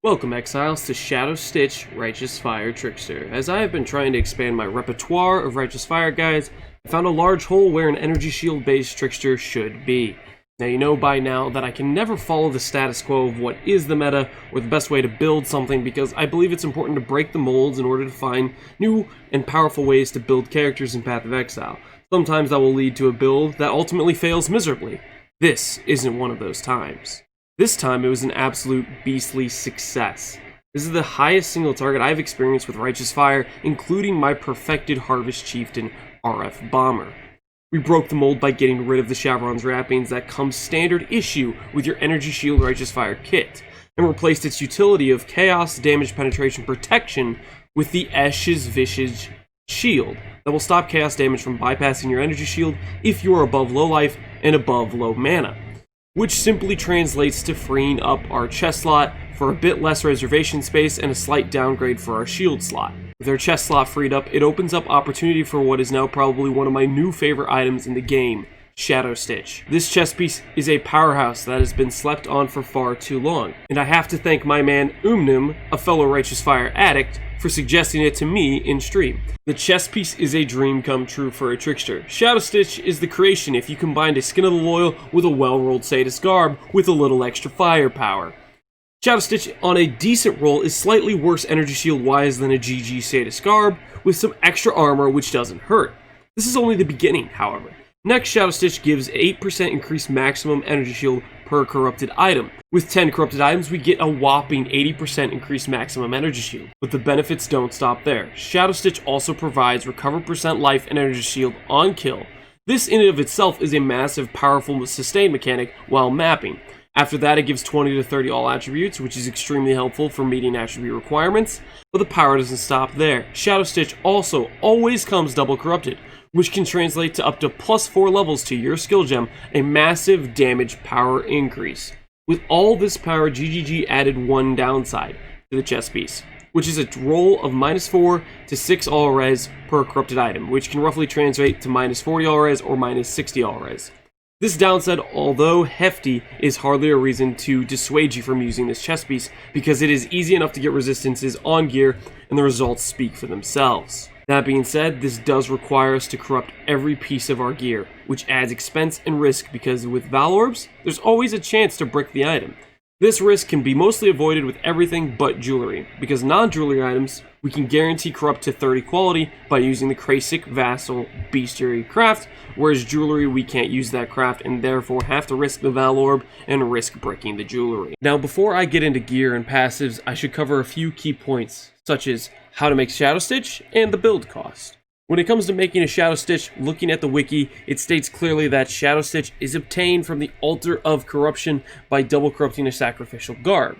Welcome, Exiles, to Shadowstitch Righteous Fire Trickster. As I have been trying to expand my repertoire of Righteous Fire guides, I found a large hole where an energy shield based Trickster should be. Now you know by now that I can never follow the status quo of what is the meta or the best way to build something, because I believe it's important to break the molds in order to find new and powerful ways to build characters in Path of Exile. Sometimes that will lead to a build that ultimately fails miserably. This isn't one of those times. This time, it was an absolute beastly success. This is the highest single target I've experienced with Righteous Fire, including my perfected Harvest Chieftain RF Bomber. We broke the mold by getting rid of the Chevron's wrappings that come standard issue with your Energy Shield Righteous Fire kit, and replaced its utility of Chaos Damage Penetration Protection with the Esh's Visage Shield that will stop Chaos damage from bypassing your Energy Shield if you are above low life and above low mana, which simply translates to freeing up our chest slot for a bit less reservation space and a slight downgrade for our shield slot. With our chest slot freed up, it opens up opportunity for what is now probably one of my new favorite items in the game, Shadowstitch. This chest piece is a powerhouse that has been slept on for far too long, and I have to thank my man Umnum, a fellow Righteous Fire addict, for suggesting it to me in stream. The chest piece is a dream come true for a Trickster. Shadowstitch is the creation if you combined a Skin of the Loyal with a well-rolled Sadist garb with a little extra firepower. Shadowstitch on a decent roll is slightly worse energy shield wise than a GG Sadist garb, with some extra armor which doesn't hurt. This is only the beginning, however. Next, Shadowstitch gives 8% increased maximum energy shield per corrupted item. With 10 corrupted items, we get a whopping 80% increased maximum energy shield. But the benefits don't stop there. Shadowstitch also provides recover percent life and energy shield on kill. This in and of itself is a massive, powerful sustain mechanic while mapping. After that, it gives 20 to 30 all attributes, which is extremely helpful for meeting attribute requirements. But the power doesn't stop there. Shadowstitch also always comes double corrupted, which can translate to up to +4 levels to your skill gem, a massive damage power increase. With all this power, GGG added one downside to the chest piece, which is a roll of -4 to 6 all res per corrupted item, which can roughly translate to -40 all res or -60 all res. This downside, although hefty, is hardly a reason to dissuade you from using this chest piece, because it is easy enough to get resistances on gear, and the results speak for themselves. That being said, this does require us to corrupt every piece of our gear, which adds expense and risk, because with Val Orbs, there's always a chance to brick the item. This risk can be mostly avoided with everything but jewelry, because non-jewelry items we can guarantee corrupt to 30 quality by using the Krasic Vassal Bestiary craft, whereas jewelry we can't use that craft and therefore have to risk the Val Orb and risk breaking the jewelry. Now before I get into gear and passives, I should cover a few key points, such as how to make Shadowstitch and the build cost. When it comes to making a Shadowstitch, looking at the wiki, it states clearly that Shadowstitch is obtained from the Altar of Corruption by double corrupting a sacrificial garb.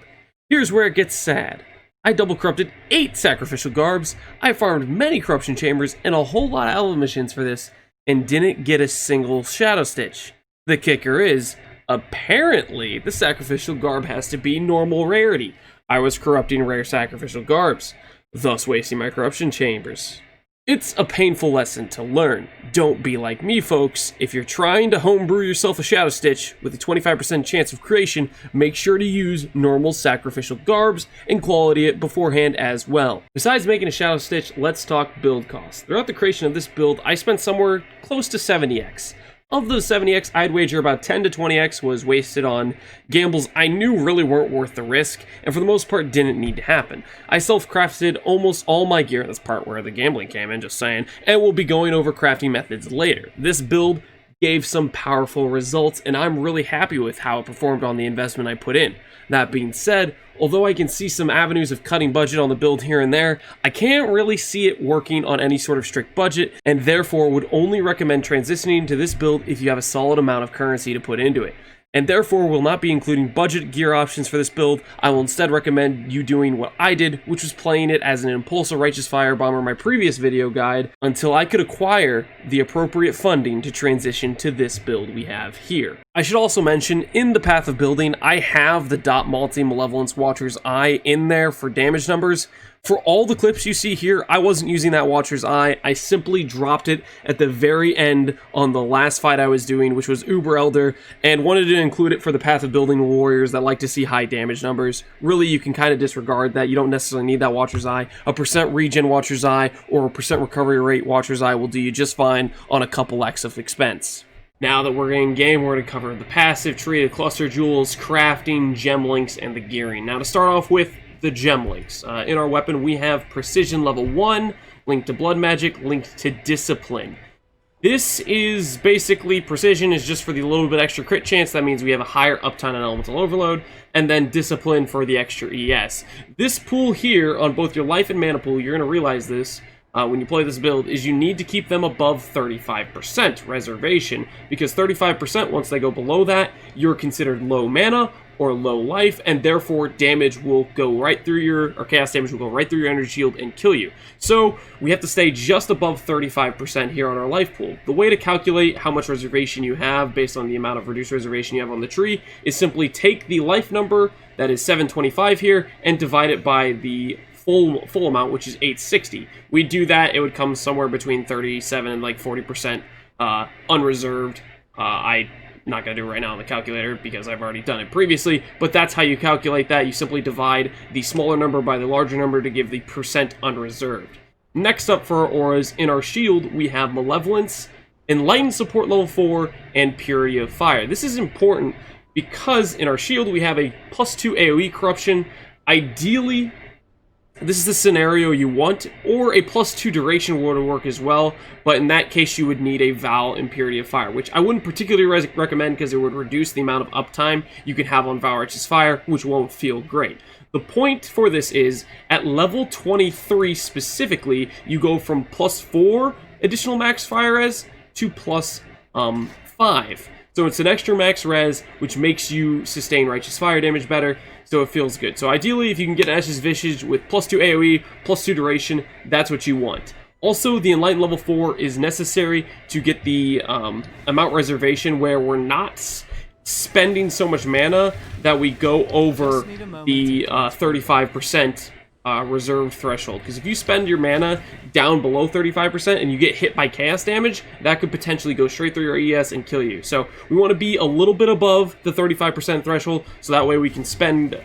Here's where it gets sad. I double corrupted 8 sacrificial garbs, I farmed many corruption chambers and a whole lot of Elven missions for this, and didn't get a single Shadowstitch. The kicker is, apparently the sacrificial garb has to be normal rarity. I was corrupting rare sacrificial garbs, thus wasting my corruption chambers. It's a painful lesson to learn. Don't be like me, folks. If you're trying to homebrew yourself a Shadowstitch with a 25% chance of creation, make sure to use normal sacrificial garbs and quality it beforehand as well. Besides making a Shadowstitch, let's talk build costs. Throughout the creation of this build, I spent somewhere close to 70x. Of those 70x, I'd wager about 10 to 20x was wasted on gambles I knew really weren't worth the risk, and for the most part didn't need to happen. I self-crafted almost all my gear, that's part where the gambling came in, just saying, and we'll be going over crafting methods later. This build gave some powerful results, and I'm really happy with how it performed on the investment I put in. That being said, although I can see some avenues of cutting budget on the build here and there, I can't really see it working on any sort of strict budget, and therefore would only recommend transitioning to this build if you have a solid amount of currency to put into it. And therefore will not be including budget gear options for this build. I will instead recommend you doing what I did, which was playing it as an Impulsa Righteous Fire Bomber in my previous video guide, until I could acquire the appropriate funding to transition to this build we have here. I should also mention, in the Path of Building, I have the Dot Multi Malevolence Watcher's Eye in there for damage numbers. For all the clips you see here, I wasn't using that Watcher's Eye. I simply dropped it at the very end on the last fight I was doing, which was Uber Elder, and wanted to include it for the Path of Building warriors that like to see high damage numbers. Really, you can kind of disregard that. You don't necessarily need that Watcher's Eye. A percent regen Watcher's Eye or a percent recovery rate Watcher's Eye will do you just fine on a couple X of expense. Now that we're in game, we're going to cover the passive tree, the cluster jewels, crafting, gem links, and the gearing. Now to start off with the gem links. In our weapon, we have Precision level 1, linked to Blood Magic, linked to Discipline. This is basically, Precision is just for the little bit extra crit chance. That means we have a higher uptime on Elemental Overload, and then Discipline for the extra ES. This pool here, on both your life and mana pool, you're going to realize this, when you play this build, is you need to keep them above 35% reservation, because 35%, once they go below that, you're considered low mana or low life, and therefore damage will go right through your, or chaos damage will go right through your energy shield and kill you. So we have to stay just above 35% here on our life pool. The way to calculate how much reservation you have based on the amount of reduced reservation you have on the tree is simply take the life number, that is 725 here, and divide it by the full amount, which is 860. We do that, it would come somewhere between 37 and like 40% unreserved. I'm not going to do it right now on the calculator because I've already done it previously, but that's how you calculate that. You simply divide the smaller number by the larger number to give the percent unreserved. Next up for our auras, in our shield, we have Malevolence, Enlightened Support level 4, and Purity of Fire. This is important because in our shield we have a +2 AoE corruption. Ideally, this is the scenario you want, or a +2 duration would work as well, but in that case you would need a Val and Purity of Fire, which I wouldn't particularly recommend because it would reduce the amount of uptime you can have on Val Righteous Fire, which won't feel great. The point for this is, at level 23 specifically, you go from +4 additional max fire res to +5. So it's an extra max res, which makes you sustain Righteous Fire damage better, so it feels good. So ideally, if you can get Ash's Visage with +2 AoE, +2 duration, that's what you want. Also, the Enlightened level 4 is necessary to get the amount reservation where we're not spending so much mana that we go over the 35% reserve threshold. Because if you spend your mana down below 35% and you get hit by chaos damage, that could potentially go straight through your ES and kill you. So we want to be a little bit above the 35% threshold, so that way we can spend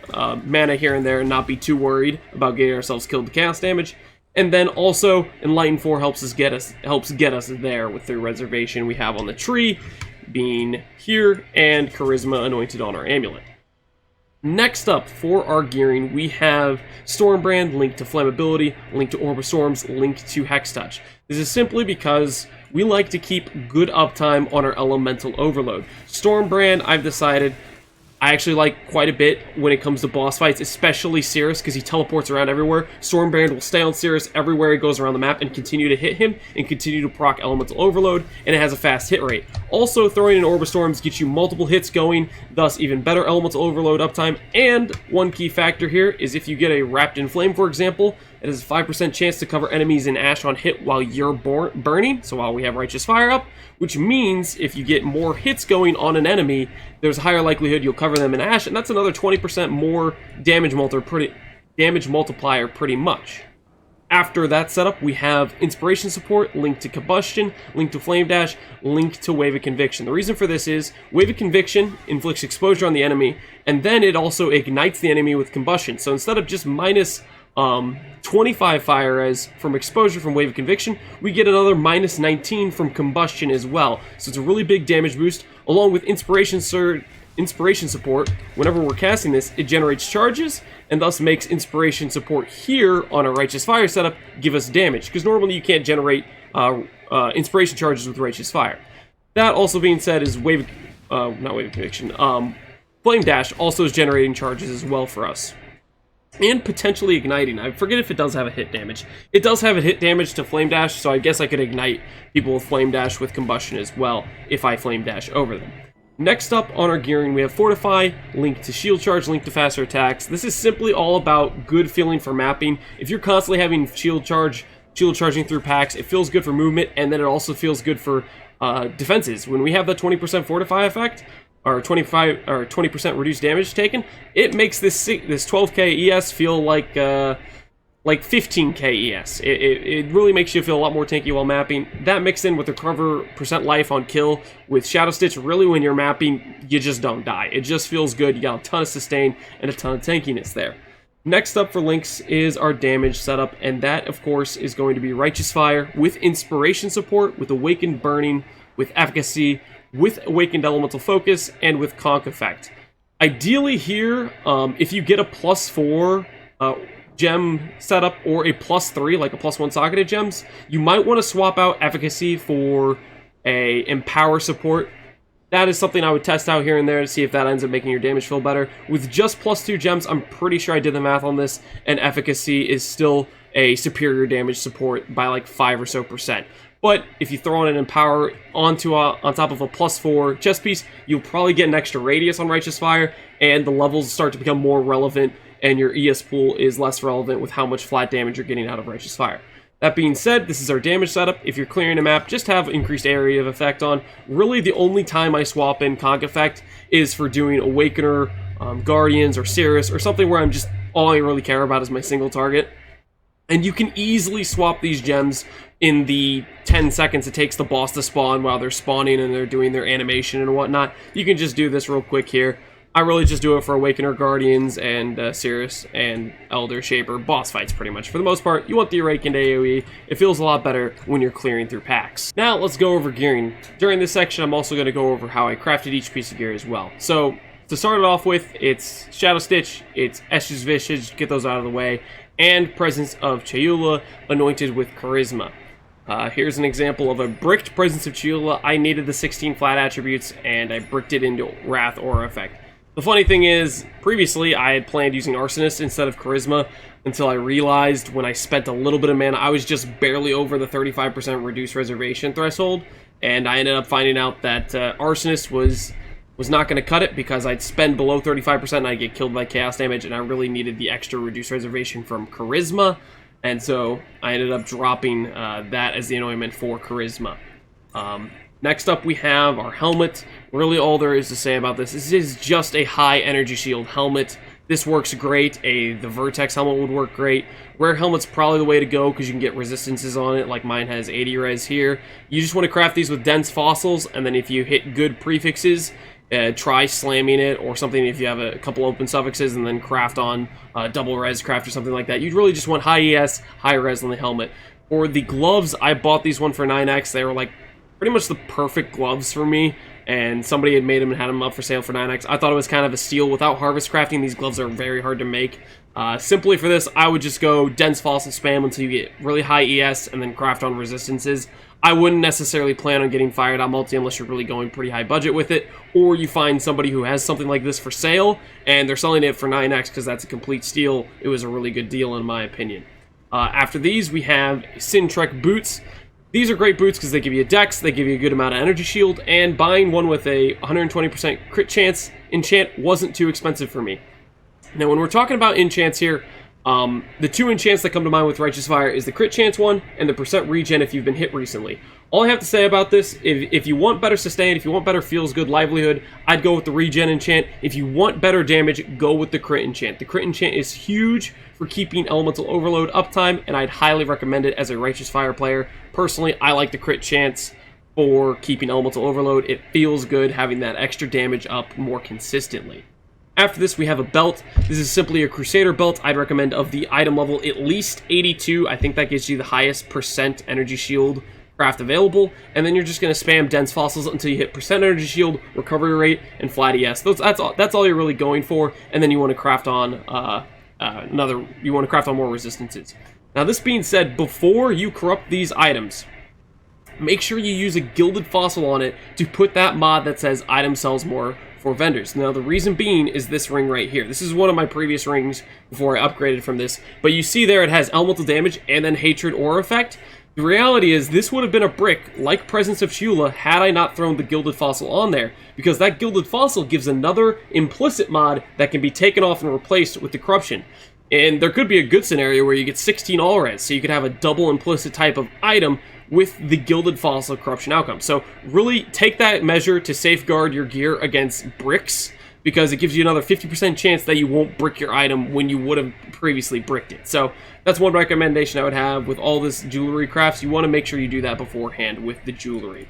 mana here and there and not be too worried about getting ourselves killed to chaos damage. And then also, Enlightened 4 helps get us there with the reservation we have on the tree, being here, and Charisma anointed on our amulet. Next up, for our gearing, we have Stormbrand, linked to Flammability, linked to Orb of Storms, linked to Hex Touch. This is simply because we like to keep good uptime on our Elemental Overload. Stormbrand, I've decided, I actually like quite a bit when it comes to boss fights, especially Cirrus, because he teleports around everywhere. Stormbrand will stay on Cirrus everywhere he goes around the map and continue to hit him and continue to proc Elemental Overload, and it has a fast hit rate. Also, throwing in Orb of Storms gets you multiple hits going, thus even better Elemental Overload uptime. And one key factor here is if you get a Wrapped in Flame, for example, it has a 5% chance to cover enemies in Ash on hit while you're burning, so while we have Righteous Fire up, which means if you get more hits going on an enemy, there's a higher likelihood you'll cover them in Ash, and that's another 20% more damage multiplier pretty much. After that setup, we have Inspiration Support, linked to Combustion, linked to Flame Dash, linked to Wave of Conviction. The reason for this is, Wave of Conviction inflicts exposure on the enemy, and then it also ignites the enemy with Combustion. So instead of just minus 25 fire res from exposure from Wave of Conviction, we get another minus 19 from Combustion as well. So it's a really big damage boost, along with Inspiration Support. Whenever we're casting this, it generates charges, and thus makes Inspiration Support here on a Righteous Fire setup give us damage, because normally you can't generate Inspiration charges with Righteous Fire. That also being said is not Wave of Conviction, Flame Dash also is generating charges as well for us. And potentially igniting. I forget if it does have a hit damage. It does have a hit damage to Flame Dash, so I guess I could ignite people with Flame Dash with Combustion as well if I Flame Dash over them. Next up on our gearing, we have Fortify, linked to Shield Charge, linked to faster attacks. This is simply all about good feeling for mapping. If you're constantly having shield charging through packs, it feels good for movement, and then it also feels good for defenses. When we have the 20% Fortify effect, or 25 or 20% reduced damage taken, it makes this 12k ES feel like 15k ES. It really makes you feel a lot more tanky while mapping. That mixed in with the recover percent life on kill with Shadowstitch, really when you're mapping, you just don't die. It just feels good. You got a ton of sustain and a ton of tankiness there. Next up for links is our damage setup, and that, of course, is going to be Righteous Fire with Inspiration support, with Awakened Burning, with Efficacy, with Awakened Elemental Focus, and with Conk Effect. Ideally here, if you get a +4 gem setup or a +3, like a +1 socketed gems, you might want to swap out Efficacy for a Empower support. That is something I would test out here and there to see if that ends up making your damage feel better. With just +2 gems, I'm pretty sure I did the math on this, and Efficacy is still a superior damage support by like 5 or so%. But if you throw on an Empower on top of a +4 chest piece, you'll probably get an extra radius on Righteous Fire, and the levels start to become more relevant, and your ES pool is less relevant with how much flat damage you're getting out of Righteous Fire. That being said, this is our damage setup. If you're clearing a map, just have increased area of effect on. Really, the only time I swap in Conk Effect is for doing Awakener, Guardians, or Cirrus, or something where I'm just, all I really care about is my single target. And you can easily swap these gems in the 10 seconds it takes the boss to spawn while they're spawning and they're doing their animation and whatnot. You can just do this real quick here. I really just do it for Awakener, Guardians, and Cirrus, and Elder, Shaper, boss fights pretty much. For the most part, you want the Awakened AoE. It feels a lot better when you're clearing through packs. Now, let's go over gearing. During this section, I'm also going to go over how I crafted each piece of gear as well. So, to start it off with, it's Shadowstitch, it's Escher's Visage, get those out of the way, and Presence of Chayula, anointed with Charisma. Here's an example of a bricked Presence of Chayula. I needed the 16 flat attributes, and I bricked it into Wrath Aura Effect. The funny thing is, previously I had planned using Arsonist instead of Charisma until I realized when I spent a little bit of mana, I was just barely over the 35% reduced reservation threshold, and I ended up finding out that Arsonist was not going to cut it because I'd spend below 35% and I'd get killed by chaos damage, and I really needed the extra reduced reservation from Charisma, and so I ended up dropping that as the anointment for Charisma. Next up, we have our helmet. Really, all there is to say about this is just a high energy shield helmet. This works great. The Vertex helmet would work great. Rare helmet's probably the way to go because you can get resistances on it, like mine has 80 res here. You just want to craft these with dense fossils, and then if you hit good prefixes, try slamming it or something if you have a couple open suffixes, and then craft on double res craft or something like that. You'd really just want high ES, high res on the helmet. For the gloves, I bought these one for 9x. They were like pretty much the perfect gloves for me, and somebody had made them and had them up for sale for 9x. I thought it was kind of a steal. Without harvest crafting, these gloves are very hard to make. Simply for this, I would just go dense fossil spam until you get really high ES and then craft on resistances. I wouldn't necessarily plan on getting fired out multi unless you're really going pretty high budget with it, or you find somebody who has something like this for sale and they're selling it for 9x because that's a complete steal. It was a really good deal in my opinion. After these, we have Sintrek boots. These are great boots because they give you a dex, they give you a good amount of energy shield, and buying one with a 120% crit chance enchant wasn't too expensive for me. Now, when we're talking about enchants here, the two enchants that come to mind with Righteous Fire is the crit chance one and the percent regen if you've been hit recently. All I have to say about this, if you want better sustain, if you want better feels good livelihood, I'd go with the regen enchant. If you want better damage, go with the crit enchant. The crit enchant is huge for keeping elemental overload uptime, and I'd highly recommend it as a Righteous Fire player. Personally, I like the crit chance for keeping elemental overload. It feels good having that extra damage up more consistently. After this, we have a belt. This is simply a Crusader belt. I'd recommend of the item level at least 82. I think that gives you the highest percent energy shield craft available. And then you're just going to spam dense fossils until you hit percent energy shield, recovery rate, and flat ES. That's all you're really going for. And then you want to craft on more resistances. Now, this being said, before you corrupt these items, make sure you use a gilded fossil on it to put that mod that says item sells more for vendors. Now, the reason being is this ring right here. This is one of my previous rings before I upgraded from this, but you see there it has elemental damage and then hatred aura effect. The reality is this would have been a brick like Presence of Chayula had I not thrown the gilded fossil on there, because that gilded fossil gives another implicit mod that can be taken off and replaced with the corruption. And there could be a good scenario where you get 16 all res, so you could have a double implicit type of item with the Gilded Fossil Corruption outcome. So really take that measure to safeguard your gear against bricks, because it gives you another 50% chance that you won't brick your item when you would have previously bricked it. So that's one recommendation I would have with all this jewelry crafts. You want to make sure you do that beforehand with the jewelry.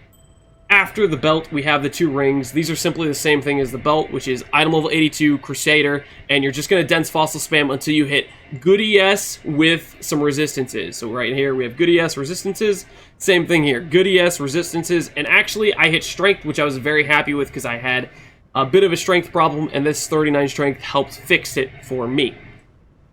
After the belt, we have the 2 rings. These are simply the same thing as the belt, which is item level 82, Crusader, and you're just going to dense fossil spam until you hit good ES with some resistances. So right here, we have good ES resistances. Same thing here, good ES resistances, and actually I hit strength, which I was very happy with because I had a bit of a strength problem, and this 39 strength helped fix it for me.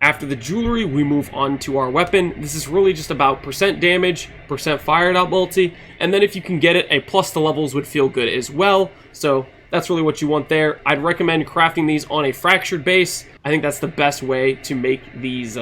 After the jewelry, we move on to our weapon. This is really just about percent damage, percent fired out multi, and then if you can get it, a plus to levels would feel good as well. So that's really what you want there. I'd recommend crafting these on a fractured base. I think that's the best way to make these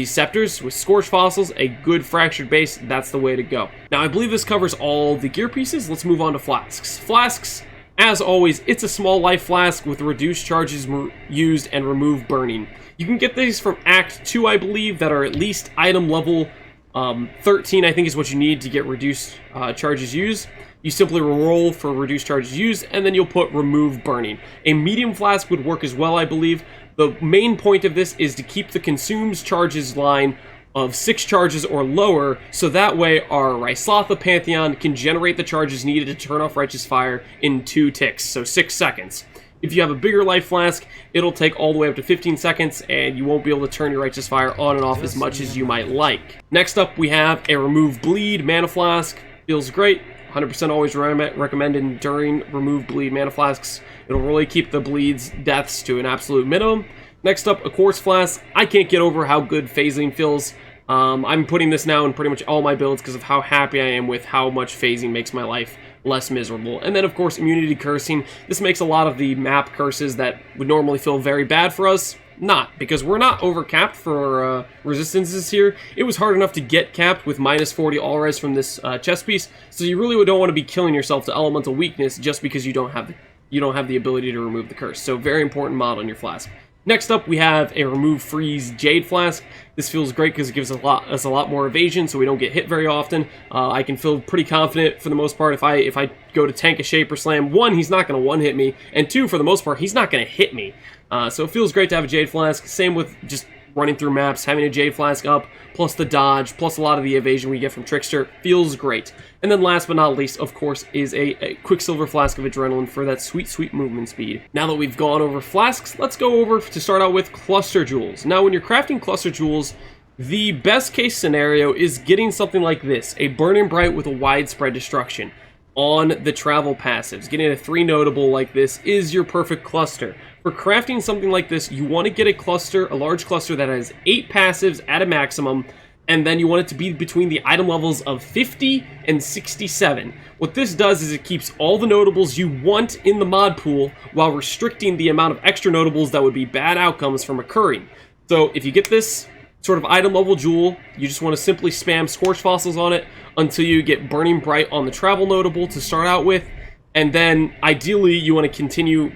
scepters with scorched fossils. A good fractured base, that's the way to go. Now, I believe this covers all the gear pieces. Let's move on to flasks. Flasks, as always, it's a small life flask with reduced charges used and remove burning. You can get these from Act 2, I believe, that are at least item level 13, I think is what you need to get reduced charges used. You simply roll for reduced charges used, and then you'll put remove burning. A medium flask would work as well, I believe. The main point of this is to keep the consumes charges line of 6 charges or lower, so that way our Ryslatha Pantheon can generate the charges needed to turn off Righteous Fire in 2 ticks, so 6 seconds. If you have a bigger life flask, it'll take all the way up to 15 seconds, and you won't be able to turn your Righteous Fire on and off as much as you might like. Next up, we have a Remove Bleed Mana Flask. Feels great. 100% always recommended during Remove Bleed Mana Flasks. It'll really keep the bleeds, deaths to an absolute minimum. Next up, a Quartz Flask. I can't get over how good phasing feels. I'm putting this now in pretty much all my builds because of how happy I am with how much phasing makes my life less miserable. And then, of course, immunity cursing. This makes a lot of the map curses that would normally feel very bad for us not, because we're not over-capped for resistances here. It was hard enough to get capped with minus 40 all-res from this chest piece, so you really don't want to be killing yourself to elemental weakness just because you don't have the ability to remove the curse. So very important mod on your flask. Next up, we have a Remove Freeze Jade Flask. This feels great because it gives us a lot more evasion, so we don't get hit very often. I can feel pretty confident for the most part if I go to tank a Shaper Slam. 1, he's not going to one-hit me, and 2, for the most part, he's not going to hit me. So it feels great to have a Jade Flask. Same with just running through maps, having a Jade Flask up, plus the dodge, plus a lot of the evasion we get from Trickster. Feels great. And then last but not least, of course, is a Quicksilver Flask of Adrenaline for that sweet, sweet movement speed. Now that we've gone over flasks, let's go over to start out with Cluster Jewels. Now, when you're crafting Cluster Jewels, the best case scenario is getting something like this, a Burning Bright with a Widespread Destruction on the travel passives. Getting a 3 notable like this is your perfect cluster. For crafting something like this, you want to get a large cluster that has 8 passives at a maximum, and then you want it to be between the item levels of 50 and 67. What this does is it keeps all the notables you want in the mod pool while restricting the amount of extra notables that would be bad outcomes from occurring. So if you get this sort of item level jewel, you just want to simply spam Scorched Fossils on it until you get Burning Bright on the travel notable to start out with, and then ideally you want to continue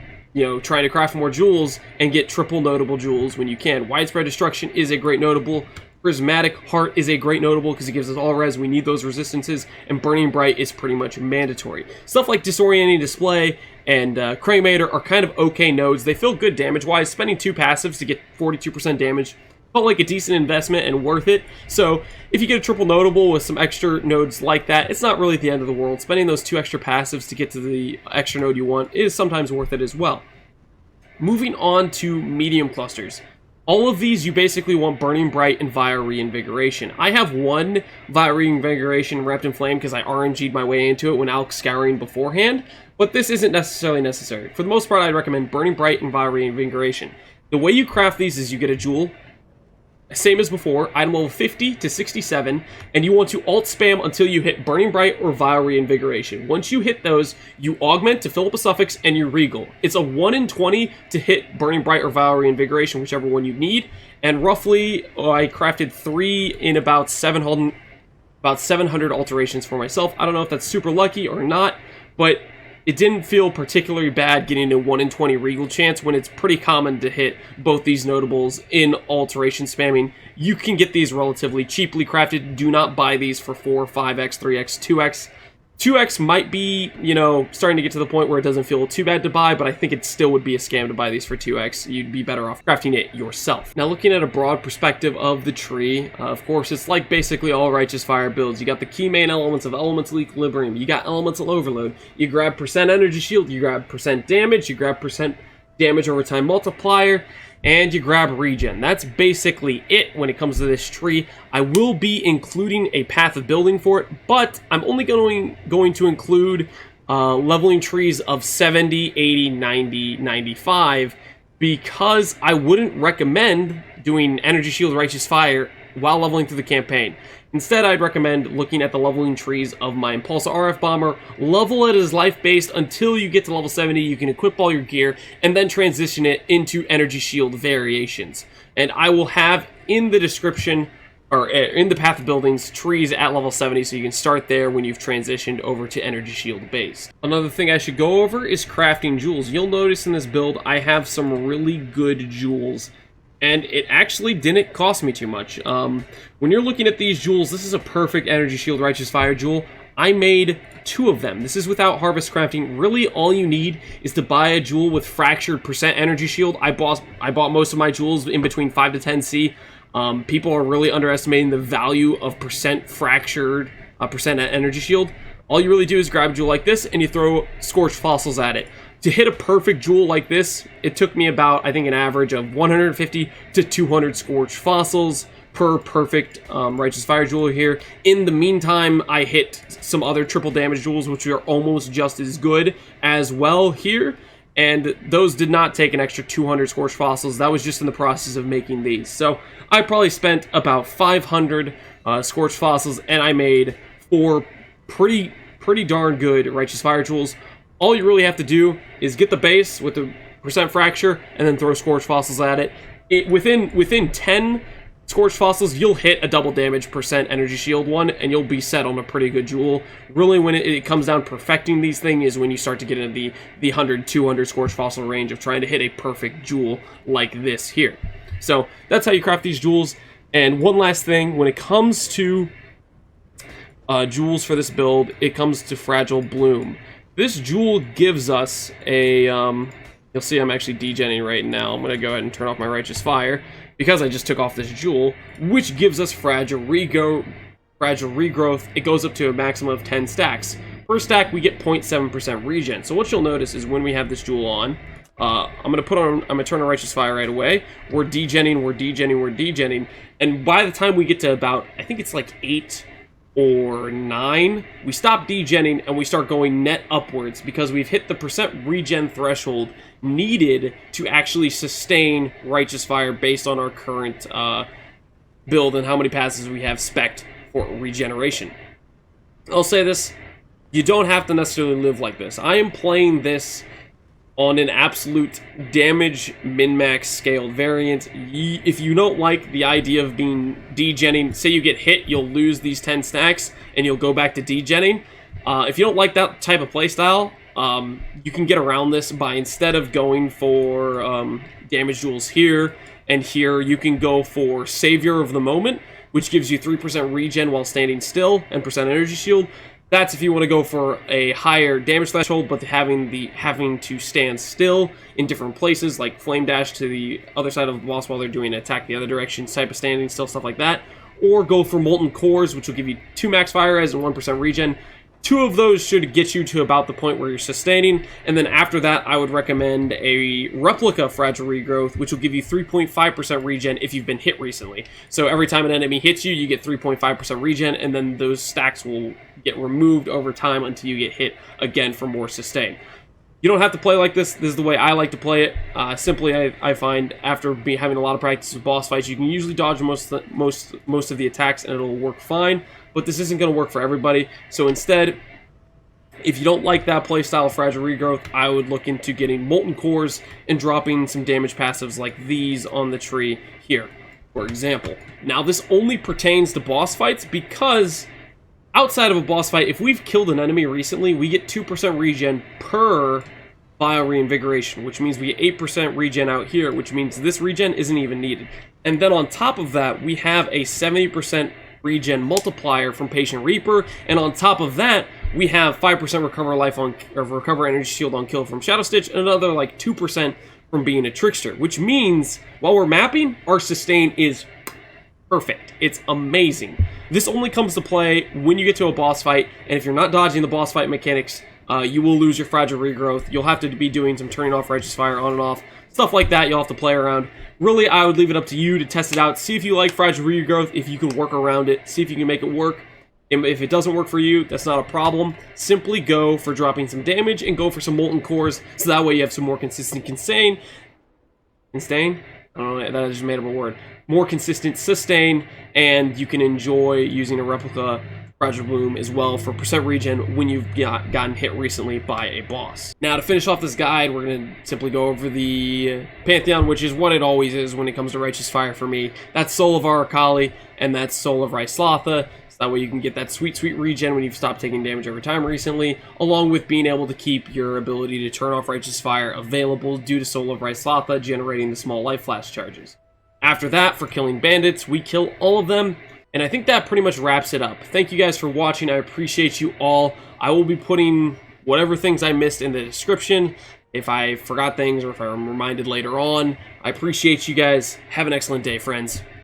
trying to craft more jewels and get triple notable jewels when you can. Widespread Destruction is a great notable. Prismatic Heart is a great notable because it gives us all res. We need those resistances, and Burning Bright is pretty much mandatory. Stuff like Disorienting Display and Cremator are kind of okay nodes. They feel good damage-wise. Spending 2 passives to get 42% damage felt like a decent investment and worth it. So if you get a triple notable with some extra nodes like that, it's not really the end of the world. Spending those 2 extra passives to get to the extra node you want is sometimes worth it as well. Moving on to medium clusters. All of these, you basically want Burning Bright and Via Reinvigoration. I have 1 Via Reinvigoration Wrapped in Flame because I RNG'd my way into it when Alk scouring beforehand, but this isn't necessarily necessary. For the most part, I'd recommend Burning Bright and Via Reinvigoration. The way you craft these is you get a jewel, same as before, item level 50 to 67, and you want to alt spam until you hit Burning Bright or Via Reinvigoration. Once you hit those, you augment to fill up a suffix and you regal. It's a 1 in 20 to hit Burning Bright or Via Reinvigoration, whichever one you need, and roughly I crafted 3 in about 700 alterations for myself. I don't know if that's super lucky or not, but it didn't feel particularly bad getting a 1 in 20 Regal chance when it's pretty common to hit both these notables in alteration spamming. You can get these relatively cheaply crafted. Do not buy these for 4, 5x, 3x, 2x. 2x might be, you know, starting to get to the point where it doesn't feel too bad to buy, but I think it still would be a scam to buy these for 2x. You'd be better off crafting it yourself. Now, looking at a broad perspective of the tree, of course, it's like basically all Righteous Fire builds. You got the key main elements of Elemental Equilibrium, you got Elemental Overload, you grab percent energy shield, you grab percent damage, you grab percent damage over time multiplier, and you grab regen. That's basically it when it comes to this tree. I will be including a path of building for it, but I'm only going to include leveling trees of 70, 80, 90, 95, because I wouldn't recommend doing Energy Shield Righteous Fire while leveling through the campaign. Instead, I'd recommend looking at the leveling trees of my Impulsa RF Bomber, level it as life-based until you get to level 70, you can equip all your gear, and then transition it into Energy Shield variations. And I will have in the description, or in the path of buildings, trees at level 70, so you can start there when you've transitioned over to Energy Shield based. Another thing I should go over is crafting jewels. You'll notice in this build, I have some really good jewels, and it actually didn't cost me too much. When you're looking at these jewels, this is a perfect Energy Shield Righteous Fire jewel. I made 2 of them. This is without harvest crafting. Really, all you need is to buy a jewel with fractured percent energy shield. I bought most of my jewels in between 5 to 10C. People are really underestimating the value of percent fractured, percent energy shield. All you really do is grab a jewel like this, and you throw Scorched Fossils at it. To hit a perfect jewel like this, it took me about, I think, an average of 150 to 200 Scorched Fossils per perfect Righteous Fire jewel here. In the meantime, I hit some other triple damage jewels, which are almost just as good as well here, and those did not take an extra 200 Scorched Fossils. That was just in the process of making these. So I probably spent about 500 Scorched Fossils, and I made 4 pretty darn good Righteous Fire jewels. All you really have to do is get the base with the percent fracture, and then throw Scorched Fossils at it. Within 10 Scorched Fossils, you'll hit a double damage percent energy shield one, and you'll be set on a pretty good jewel. Really, when it comes down perfecting these things is when you start to get into the 100, 200 Scorched Fossil range of trying to hit a perfect jewel like this here. So that's how you craft these jewels. And one last thing, when it comes to jewels for this build, it comes to Fragile Bloom. This jewel gives us a, you'll see I'm actually degenning right now. I'm going to go ahead and turn off my Righteous Fire, because I just took off this jewel, which gives us Fragile Regrowth. It goes up to a maximum of 10 stacks. Per stack, we get 0.7% regen. So what you'll notice is when we have this jewel on, I'm going to turn on Righteous Fire right away. We're degenning, and by the time we get to about, I think it's like 8 or 9, we stop degenning and we start going net upwards because we've hit the percent regen threshold needed to actually sustain Righteous Fire based on our current build and how many passes we have spec'd for regeneration. I'll say this, you don't have to necessarily live like this. I am playing this on an absolute damage min-max scaled variant. If you don't like the idea of being degenning, say you get hit, you'll lose these 10 stacks and you'll go back to degenning. If you don't like that type of playstyle, you can get around this by, instead of going for damage jewels here and here, you can go for Savior of the Moment, which gives you 3% regen while standing still and percent energy shield. That's if you want to go for a higher damage threshold, but having to stand still in different places, like Flame Dash to the other side of the boss while they're doing an attack the other direction, type of standing still, stuff like that. Or go for Molten Cores, which will give you 2 max fire res and 1% regen. 2 of those should get you to about the point where you're sustaining, and then after that, I would recommend a Replica Fragile Regrowth, which will give you 3.5% regen if you've been hit recently. So every time an enemy hits you, you get 3.5% regen, and then those stacks will get removed over time until you get hit again for more sustain. You don't have to play like this. This is the way I like to play it. I find after having a lot of practice with boss fights, you can usually dodge most of the attacks, and it'll work fine. But this isn't going to work for everybody. So instead, if you don't like that playstyle of Fragile Regrowth, I would look into getting Molten Cores and dropping some damage passives like these on the tree here, for example. Now, this only pertains to boss fights because outside of a boss fight, if we've killed an enemy recently, we get 2% regen per Bio Reinvigoration, which means we get 8% regen out here, which means this regen isn't even needed. And then on top of that, we have a 70% regen multiplier from Patient Reaper, and on top of that, we have 5% recover life on, or recover energy shield on kill from Shadowstitch, and another like 2% from being a Trickster, which means while we're mapping, our sustain is perfect. It's amazing. This only comes to play when you get to a boss fight, and if you're not dodging the boss fight mechanics, you will lose your fragile regrowth. You'll have to be doing some turning off Righteous Fire on and off, stuff like that. You'll have to play around. Really, I would leave it up to you to test it out, see if you like fragile regrowth, if you can work around it, see if you can make it work. And if it doesn't work for you, that's not a problem. Simply go for dropping some damage and go for some molten cores, so that way you have some more consistent sustain. I don't know, that I just made up a word. More consistent sustain, and you can enjoy using a replica Fragile Bloom as well for percent regen when you've gotten hit recently by a boss. Now, to finish off this guide, we're going to simply go over the Pantheon, which is what it always is when it comes to Righteous Fire for me. That's Soul of Arakali, and that's Soul of Ryslotha. So that way you can get that sweet, sweet regen when you've stopped taking damage every time recently, along with being able to keep your ability to turn off Righteous Fire available due to Soul of Ryslotha generating the small life flash charges. After that, for killing bandits, we kill all of them. And I think that pretty much wraps it up. Thank you guys for watching. I appreciate you all. I will be putting whatever things I missed in the description if I forgot things or if I'm reminded later on. I appreciate you guys. Have an excellent day, friends.